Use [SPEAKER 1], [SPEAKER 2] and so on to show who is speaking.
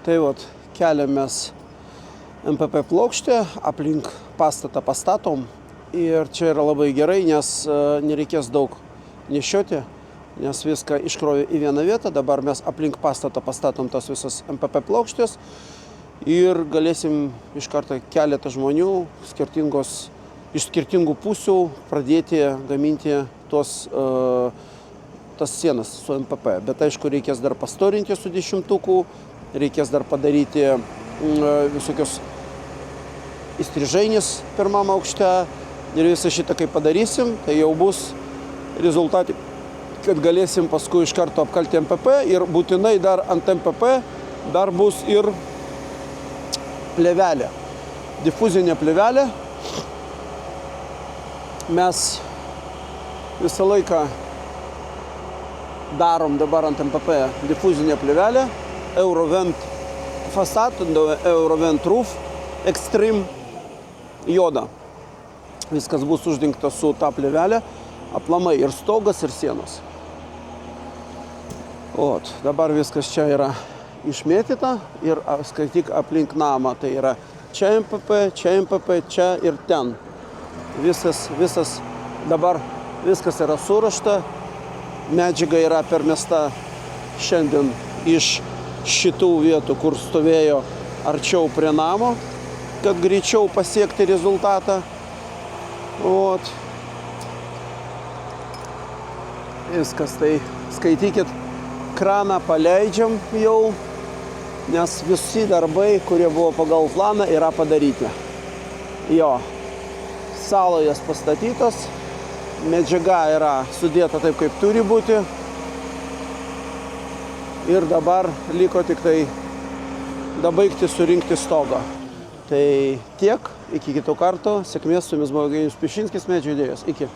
[SPEAKER 1] Tai vat, keliamės MPP plokštę, aplink pastatą pastatom. Ir čia yra labai gerai, nes nereikės daug nešioti, nes viską iškrovė į vieną vietą. Dabar mes aplink pastatą pastatom tas visas MPP plokštės ir galėsim iš karto keletą žmonių iš skirtingų pusių pradėti gaminti tas sienas su MPP. Bet aišku, reikės dar pastorinti su 10-tuku, reikės dar padaryti visokios įstrižainis pirmam aukšte. Ir visą šitą, kai padarysim, tai jau bus rezultatai, kad galėsim paskui iš karto apkalti MPP ir būtinai dar ant MPP dar bus ir plėvelė, difuzinė plėvelė. Mes visą laiką darom dabar ant MPP difuzinę plėvelę, Eurovent Facade, Eurovent Roof, Extreme juoda. Viskas bus uždengta su ta plėvelė, aplamai ir stogas, ir sienos. Dabar viskas čia yra išmėtyta ir skaityk aplink namą. Tai yra čia MPP, čia ir ten. Dabar viskas yra surašta, medžiaga yra permesta šiandien iš šitų vietų, kur stovėjo arčiau prie namo, kad greičiau pasiekti rezultatą. Viskas, tai skaitykit, kraną paleidžiam jau, nes visi darbai, kurie buvo pagal planą, yra padaryti. Salojas pastatytas, medžiaga yra sudėta taip, kaip turi būti. Ir dabar liko tik tai dabaigti surinkti stogą. Tai tiek, iki kito karto, sėkmės, su jumis buvo Eugenijus Pišinskis, Medžių idėjos. Iki.